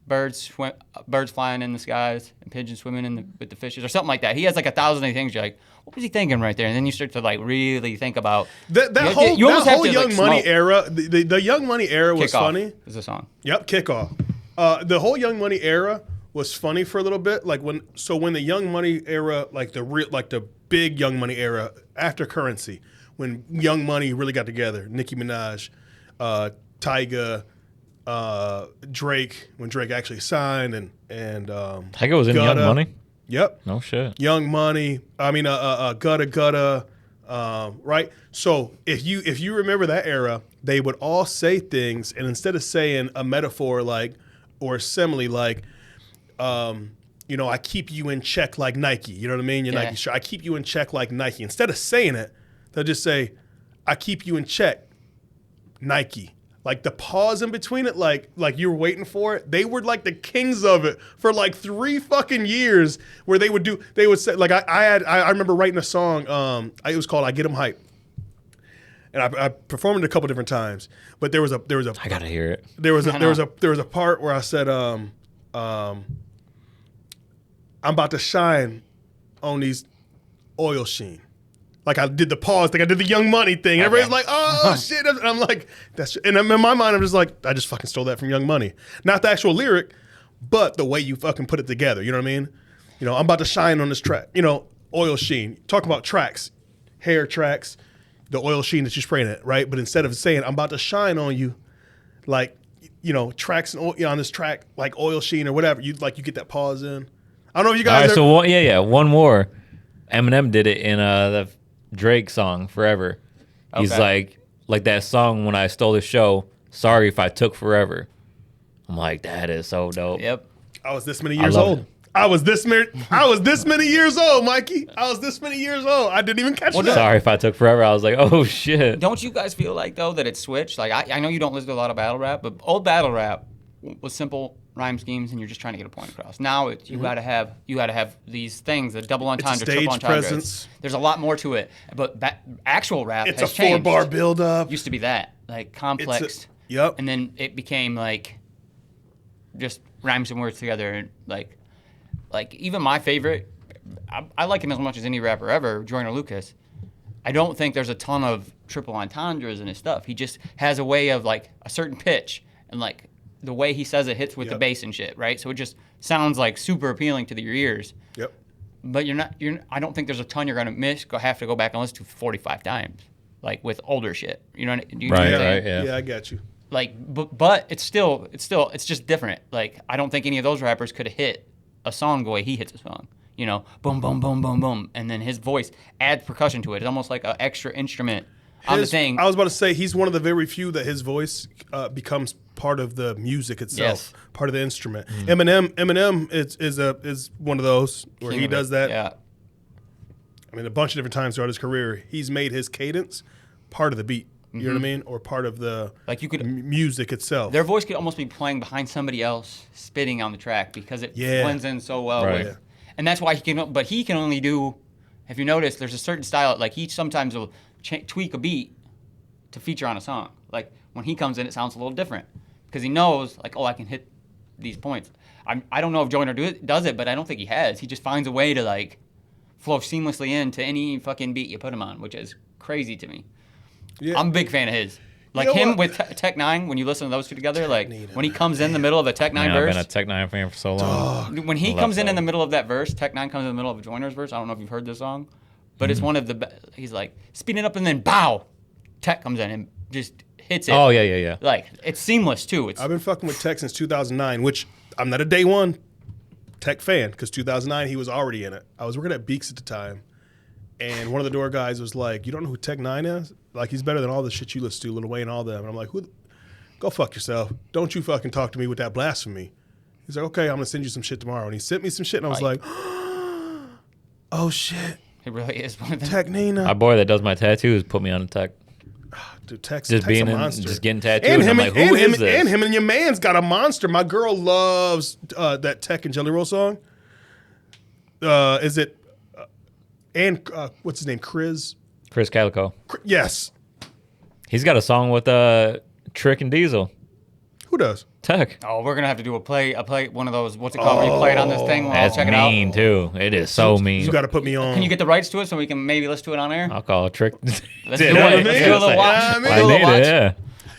birds flying in the skies and pigeons swimming with the fishes or something like that. He has like 1,000 of these things. You're like, what was he thinking right there? And then you start to like really think about that you almost have whole to, Young like, Money smoke. era, the Young Money era was Kickoff funny. is a song. Yep, Kickoff. The whole Young Money era was funny for a little bit. Like when the Young Money era, like the big Young Money era after Currency, when Young Money really got together, Nicki Minaj, Tyga, Drake, when Drake actually signed, and Tyga was in Young Gutta. Money. Yep. No shit. Young Money. I mean, Gutta. Right. So if you remember that era, they would all say things, and instead of saying a metaphor like or a simile like, I keep you in check like Nike. You know what I mean? Your Yeah. Nike shirt. I keep you in check like Nike. Instead of saying it, they'll just say, I keep you in check, Nike. Like the pause in between it, like you were waiting for it. They were like the kings of it for like 3 fucking years, where they would say like I remember writing a song. It was called "I Get 'Em Hype," and I performed it a couple different times. But there was a I gotta hear it. there was a part where I said I'm about to shine on these oil sheen. Like I did the pause thing, I did the Young Money thing. And everybody's like, "Oh shit!" And I'm like, "That's." And in my mind, I'm just like, "I just fucking stole that from Young Money." Not the actual lyric, but the way you fucking put it together. You know what I mean? I'm about to shine on this track. Oil sheen. Talk about tracks, hair tracks, the oil sheen that you spraying it, right? But instead of saying, "I'm about to shine on you," like tracks on this track, like oil sheen or whatever, you get that pause in. I don't know if you All guys. right, so one more. Eminem did it in the Drake song "Forever." He's Okay. like that song when I stole the show. Sorry if I took forever. I'm like, that is so dope. Yep. I was this many years love old. it. I was this many years old, Mikey. I was this many years old. I didn't even catch that. Sorry if I took forever. I was like, oh shit. Don't you guys feel like though that it switched? Like I know you don't listen to a lot of battle rap, but old battle rap was simple rhyme schemes and you're just trying to get a point across. Now it's you gotta have these things, the double entendre, stage triple entendre. presence. There's a lot more to it. But actual rap It's has a changed. 4-bar buildup. Used to be that like complex. Yep. And then it became like just rhymes and words together and like even my favorite, I like him as much as any rapper ever, Joyner Lucas. I don't think there's a ton of triple entendres in his stuff. He just has a way of like a certain pitch and like the way he says it hits with the bass and shit, right? So it just sounds like super appealing to your ears. Yep. But I don't think there's a ton you're gonna miss. Have to go back and listen to 45 times, like with older shit. You know, do you know what I'm Right, saying? right, yeah. I got you. Like, but it's just different. Like, I don't think any of those rappers could have hit a song the way he hits a song. Boom, boom, boom, boom, boom, and then his voice adds percussion to it. It's almost like an extra instrument on the thing. I was about to say he's one of the very few that his voice becomes part of the music itself, part of the instrument. Eminem is one of those where he does that. Yeah. I mean, a bunch of different times throughout his career, he's made his cadence part of the beat. You know what I mean, or part of the Like you could, music itself. their voice could almost be playing behind somebody else spitting on the track because it blends in so well. Right. With, and that's why he can only do. If you notice, there's a certain style. Like he sometimes will tweak a beat to feature on a song. Like when he comes in, it sounds a little different because he knows, like, I can hit these points. I don't know if Joyner does it, but I don't think he has. He just finds a way to like flow seamlessly into any fucking beat you put him on, which is crazy to me. Yeah. I'm a big fan of his. Like know him what? with Tech 9, when you listen to those two together, like when he comes in the middle of a Tech 9 Man, I've verse. been a Tech 9 fan for so long. When he I comes love in that. the middle of that verse, Tech 9 comes in the middle of Joyner's verse. I don't know if you've heard this song, but it's one of the he's like speeding up and then bow. Tech comes in and just hits it. Oh yeah. Like it's seamless too. It's I've been fucking with Tech since 2009, which I'm not a day one Tech fan because 2009 he was already in it. I was working at Beaks at the time, and one of the door guys was like, "You don't know who Tech 9 is? Like he's better than all the shit you listen to, Lil Wayne, all them." And I'm like, go fuck yourself. Don't you fucking talk to me with that blasphemy. He's like, okay, I'm gonna send you some shit tomorrow. And he sent me some shit, and I was like, Oh shit, He really is one of them. Tech Nina. My boy that does my tattoos put me on the tech. Dude, Tech's Just a being monster. just getting tattooed. And him, I'm like, who is this? and him and your man's got a monster. My girl loves that Tech and Jelly Roll song. Is it? What's his name? Chris Calico. Yes. He's got a song with Trick and Diesel. Who does? Tech. Oh, we're gonna have to do a play one of those. What's it called? Where you play it on this thing. I'll That's check it out. mean too. It is so mean. You got to put me on. Can you get the rights to it so we can maybe listen to it on air? I'll call it Trick. Let's Yeah, do I it. mean? Let's do a little Yeah, watch. I mean? Let's I do a little need watch. it. Yeah.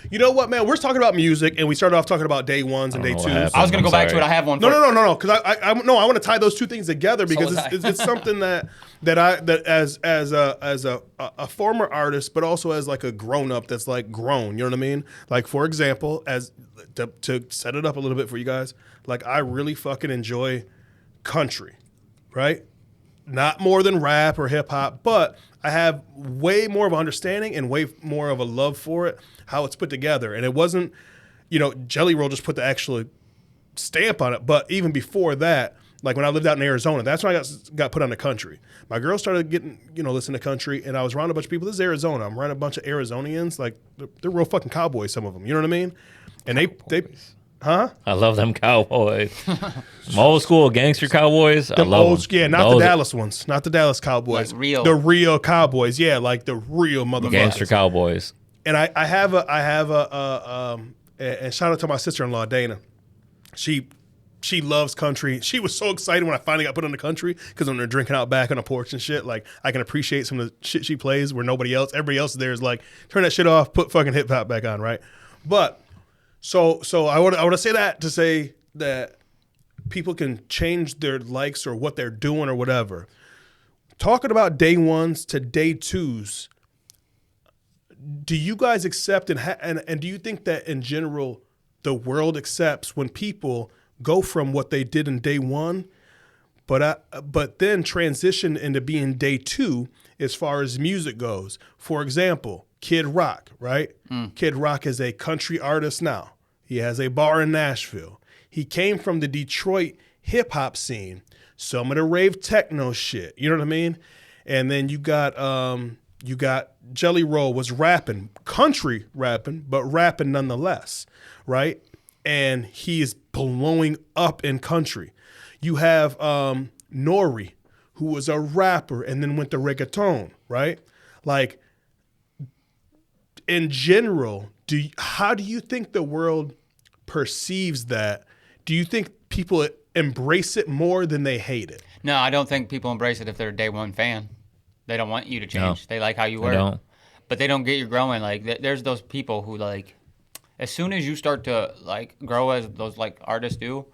You know what, man? We're talking about music, and we started off talking about day ones and I day don't twos. know what I was gonna go I'm back to sorry. it. I have one. No, for no, because I want to tie those two things together because was I. it's something that as a former artist, but also as like a grown up that's like grown. You know what I mean? Like for example, as to set it up a little bit for you guys, like I really fucking enjoy country, right? Not more than rap or hip hop, but I have way more of an understanding and way more of a love for it, how it's put together. And it wasn't, Jelly Roll just put the actual stamp on it. But even before that, like when I lived out in Arizona, that's when I got put on the country. My girl started getting, listening to country, and I was around a bunch of people. This is Arizona. I'm around a bunch of Arizonians. Like, they're real fucking cowboys, some of them. You know what I mean? And they huh? I love them Cowboys. Them old school gangster Cowboys. I Them love old, them. yeah, not Those the Dallas ones, not the Dallas Cowboys. Like real. The real Cowboys, yeah, like the real motherfuckers. Gangster Cowboys. And I have and shout out to my sister-in-law Dana. She loves country. She was so excited when I finally got put on the country because when they're drinking out back on the porch and shit, like I can appreciate some of the shit she plays where everybody else there is like, turn that shit off, put fucking hip hop back on, right? But so I want to say that to say that people can change their likes or what they're doing or whatever. Talking about day ones to day twos, do you guys accept and do you think that in general the world accepts when people go from what they did in day one, but then transition into being day two as far as music goes? For example, Kid Rock, right? Kid Rock is a country artist now. He has a bar in Nashville. He came from the Detroit hip hop scene, some of the rave techno shit. You know what I mean? And then you got Jelly Roll was rapping, country rapping, but rapping nonetheless, right? And he is blowing up in country. You have Nori, who was a rapper and then went to reggaeton, right? Like, in general, how do you think the world perceives that? Do you think people embrace it more than they hate it? No, I don't think people embrace it if they're a day one fan. They don't want you to change. No, they like how you they were. don't. But they don't get you growing. Like there's those people who like, as soon as you start to like grow as those like artists do,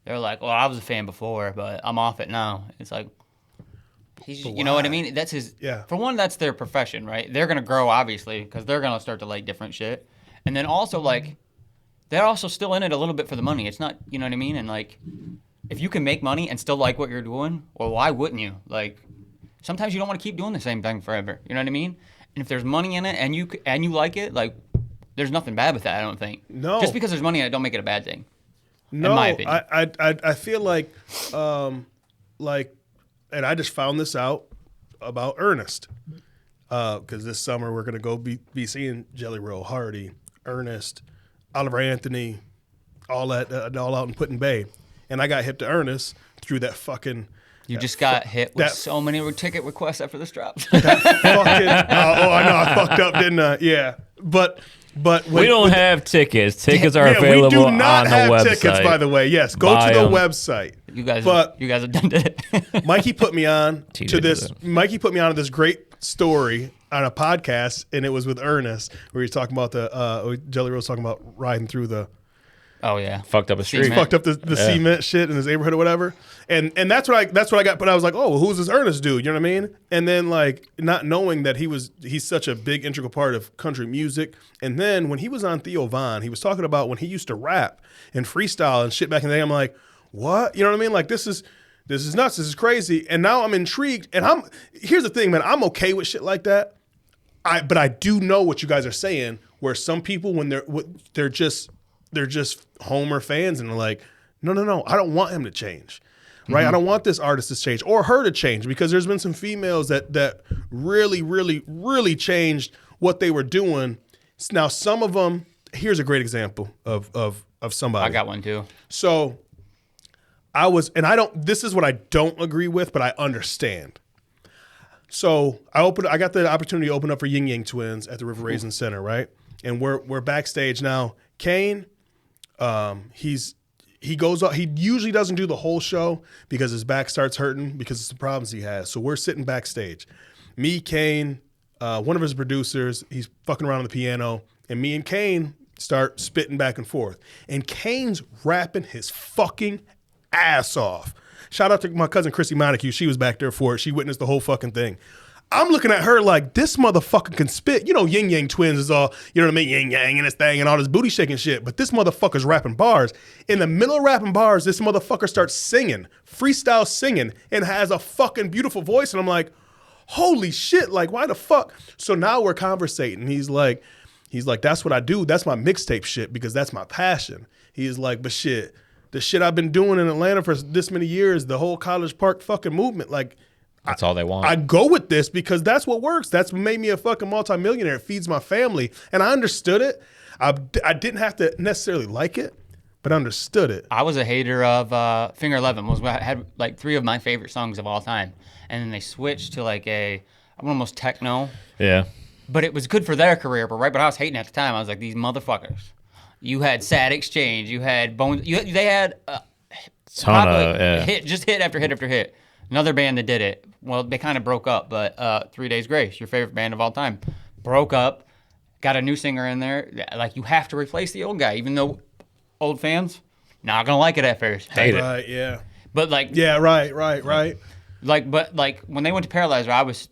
they're like, well, I was a fan before, but I'm off it now. It's like, you know what I mean? That's his. Yeah. For one, that's their profession, right? They're gonna grow obviously because they're gonna start to like different shit, and then also like, they're also still in it a little bit for the money. It's not, you know what I mean? And like, if you can make money and still like what you're doing, well, why wouldn't you? Like, sometimes you don't want to keep doing the same thing forever. You know what I mean? And if there's money in it and you like it, like, there's nothing bad with that. I don't think. No. Just because there's money in it, don't make it a bad thing. No, in my opinion. I feel like, and I just found this out about Ernest, because this summer we're gonna go be seeing Jelly Roll, Hardy, Ernest, Oliver Anthony, all out in Put in Bay, and I got hip to Ernest through that fucking. You just got hit with that- so many ticket requests after this drop. Fucking, I know I fucked up, didn't I? Yeah, but We don't have tickets. Tickets are yeah, available we do not on the have website. tickets, by the way. Yes, go Buy to the 'em. website. you guys have done it. Mikey put me on TJ to this. did it. Mikey put me on to this great story on a podcast, and it was with Ernest, where he's talking about Jelly Roll's talking about riding through the Oh yeah. Fucked up a street. Cement. fucked up the cement shit in his neighborhood or whatever, and that's what I got. But I was like, oh, well, who's this Ernest dude? You know what I mean? And then like not knowing that he's such a big integral part of country music. And then when he was on Theo Von, he was talking about when he used to rap and freestyle and shit back in the day. I'm like, what? You know what I mean? Like this is nuts. This is crazy. And now I'm intrigued. And here's the thing, man. I'm okay with shit like that. But I do know what you guys are saying. Where some people when they're just Homer fans and they're like, no, I don't want him to change. right? I don't want this artist to change or her to change, because there's been some females that really, really, really changed what they were doing. Now, some of them, here's a great example of somebody. I got one too. So this is what I don't agree with, but I understand. So I got the opportunity to open up for Ying Yang Twins at the River Raisin Center, right? And we're backstage now. Kane, he goes up. He usually doesn't do the whole show because his back starts hurting because of the problems he has. So we're sitting backstage. Me, Kane, one of his producers, he's fucking around on the piano, and me and Kane start spitting back and forth. And Kane's rapping his fucking ass off. Shout out to my cousin Chrissy Montague. She was back there for it. She witnessed the whole fucking thing. I'm looking at her like, this motherfucker can spit. You know, Yin Yang Twins is all, you know what I mean? Yin Yang and this thing and all this booty shaking shit. But this motherfucker's rapping bars. In the middle of rapping bars, this motherfucker starts singing, freestyle singing, and has a fucking beautiful voice. And I'm like, holy shit, like, why the fuck? So now we're conversating. He's like, that's what I do. That's my mixtape shit because that's my passion. He's like, but shit, the shit I've been doing in Atlanta for this many years, the whole College Park fucking movement, like, That's all they want. I go with this because that's what works. That's what made me a fucking multimillionaire. It feeds my family. And I understood it. I didn't have to necessarily like it, but I understood it. I was a hater of Finger 11. Had like 3 of my favorite songs of all time. And then they switched to like almost techno. Yeah. But it was good for their career. But I was hating at the time. I was like, these motherfuckers. You had Sad Exchange. You had Bones. They had hit after hit after hit. Another band that did it. Well, they kind of broke up, but 3 Days Grace, your favorite band of all time, broke up, got a new singer in there. Like, you have to replace the old guy, even though old fans not gonna like it at first. Hate it. Right, yeah. But like, yeah, right. Like when they went to Paralyzer, I was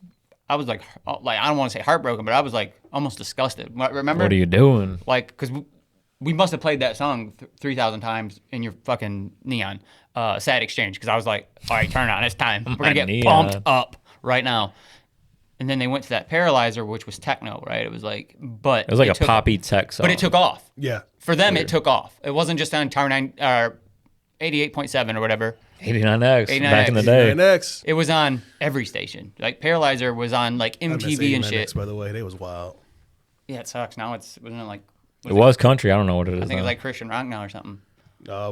like I don't want to say heartbroken, but I was like almost disgusted. Remember? What are you doing? Like, because we must have played that song 3,000 times in your fucking neon. Sad Exchange, because I was like, all right, turn on, it's time. We're gonna get pumped up right now. And then they went to that Paralyzer, which was techno, right? It was like, but it was like a poppy tech song. But it took off. Yeah. For them, it took off. It wasn't just on Tower 9 or 88.7 or whatever. 89X back in the day. 89X. It was on every station. Like Paralyzer was on like MTV and shit. By the way, they was wild. Yeah, it sucks. Now wasn't it like? It was country. I don't know what it is. I think it's like Christian rock now or something.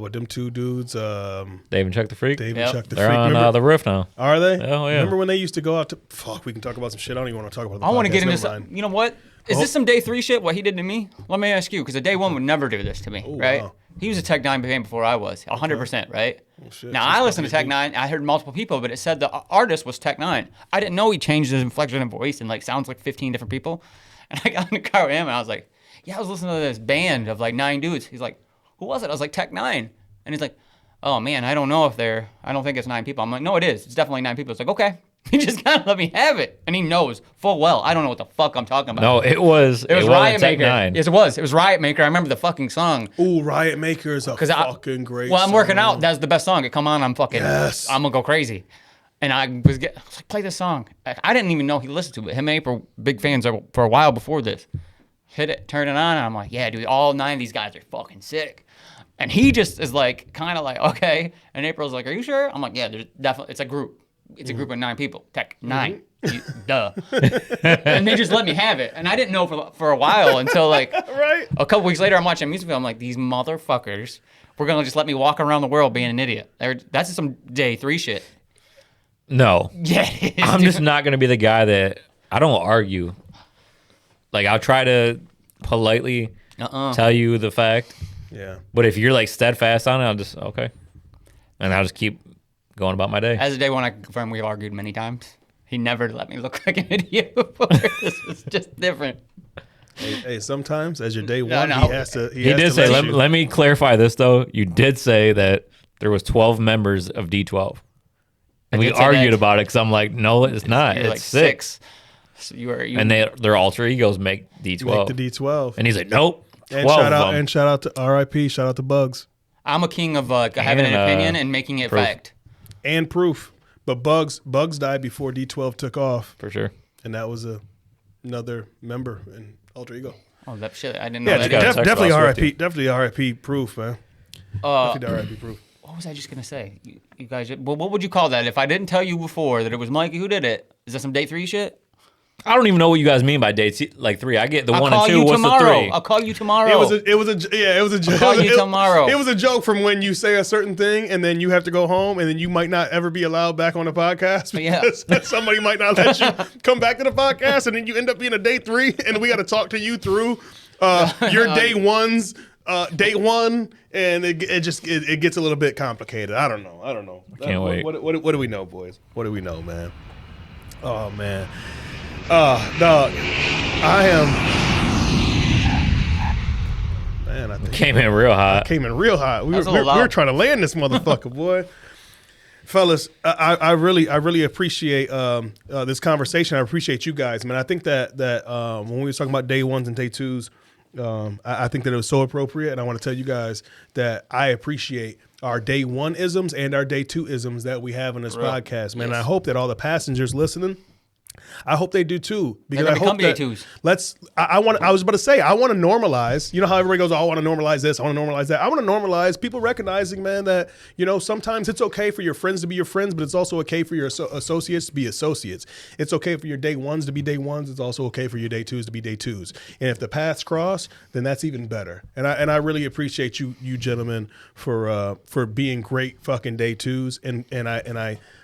With them two dudes, Dave and Chuck the Freak. Dave and Chuck the They're Freak. on the roof now. Are they? Oh yeah. Remember when they used to go out to? Fuck, we can talk about some shit. I don't even want to talk about. I want to get into some. You know what? Is this some day 3 shit? What he did to me? Let me ask you, because a day 1 would never do this to me, right? Wow. He was a Tech 9 fan before I was, 100%, right? Shit, now I listened to Tech 9. I heard multiple people, but it said the artist was Tech 9. I didn't know he changed his inflection and voice and like sounds like 15 different people. And I got in the car with him and I was like, yeah, I was listening to this band of like 9 dudes. He's like, who was it? I was like, Tech 9. And he's like, oh man, I don't know if I don't think it's 9 people. I'm like, no, it is. It's definitely 9 people. It's like, okay. He just kind of let me have it. And he knows full well. I don't know what the fuck I'm talking about. No, it was Riot Tech Maker. 9. Yes, it was. It was Riot Maker. I remember the fucking song. Ooh, Riot Maker is a fucking great Well, I'm song. working out. That's the best song. It come on, I'm fucking, Yes. I'm going to go crazy. And I was like, play this song. I didn't even know he listened to it. Him and April, big fans for a while before this. Hit it, turn it on, and I'm like, yeah, dude, all 9 of these guys are fucking sick. And he just is like, kind of like, okay. And April's like, are you sure? I'm like, yeah, there's definitely, it's a group. It's a group of 9 people. Tech 9. Duh. And they just let me have it. And I didn't know for a while until like Right. a couple weeks later, I'm watching a music video. I'm like, these motherfuckers, we're going to just let me walk around the world being an idiot. That's some day 3 shit. No. Yeah, it is, I'm dude. just not going to be the guy that, I don't argue. Like, I'll try to politely tell you the fact. Yeah. But if you're like steadfast on it, I'll just, okay. And I'll just keep going about my day. As a day 1, I can confirm we've argued many times. He never let me look like an idiot before. This was just different. Hey, sometimes as your day 1, no. he has to. He did say, let me clarify this though. You did say that there was 12 members of D12. And we did say argued that. about it because I'm like, no, it's not. You're It's like 6. So you were, And their alter egos make D12. Make the D12. And he's like, nope. 12 And shout out of them. and shout out to R.I.P. Shout out to Bugs I'm a king of having an opinion and making it proof. fact. and Proof. But Bugs died before D12 took off, For sure. and that was another member in Alter Ego. Oh, that shit. I didn't know Yeah, that. got either. a text definitely about R.I.P. Swiftie. Definitely R.I.P. Proof, man. Definitely R.I.P. Proof. What what was I just gonna say? You guys, well, what would you call that if I didn't tell you before that it was Mikey who did it? Is that some day 3 shit? I don't even know what you guys mean by dates. Like 3, I get the I'll 1 and call 2. you What's tomorrow. the 3? I'll call you tomorrow. It was a joke. call you tomorrow. It was a joke from when you say a certain thing and then you have to go home and then you might not ever be allowed back on the podcast because somebody might not let you come back to the podcast and then you end up being a day 3 and we got to talk to you through your day 1's day 1 and it gets a little bit complicated. I don't know. Can't wait. What do we know, boys? What do we know, man? Oh man. Dog, I am. Man, I think Came in real hot. Came in real hot. We were trying to land this motherfucker, boy. Fellas, I really appreciate this conversation. I appreciate you guys, man. I think that when we were talking about day 1s and day 2s, I think that it was so appropriate, and I want to tell you guys that I appreciate our day 1 isms and our day 2 isms that we have on this podcast, man. Yes. And I hope that all the passengers listening, I hope they do too. Because I hope that I was about to say, I want to normalize. You know how everybody goes, oh, I want to normalize this, I want to normalize that. I want to normalize people recognizing, man, that, sometimes it's okay for your friends to be your friends, but it's also okay for your associates to be associates. It's okay for your day 1s to be day 1s. It's also okay for your day 2s to be day 2s. And if the paths cross, then that's even better. And I really appreciate you gentlemen for being great fucking day 2s. And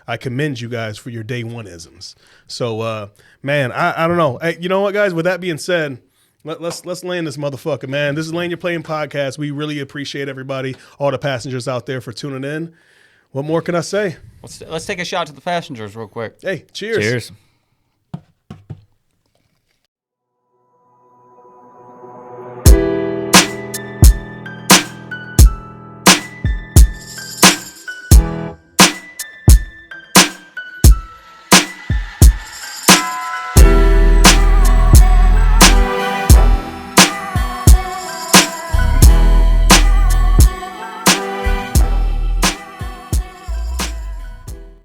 I commend you guys for your day 1-isms. So, man, I don't know. Hey, you know what, guys? With that being said, let's land this motherfucker, man. This is Land Your Plane Podcast. We really appreciate everybody, all the passengers out there for tuning in. What more can I say? Let's take a shot to the passengers real quick. Hey, cheers. Cheers.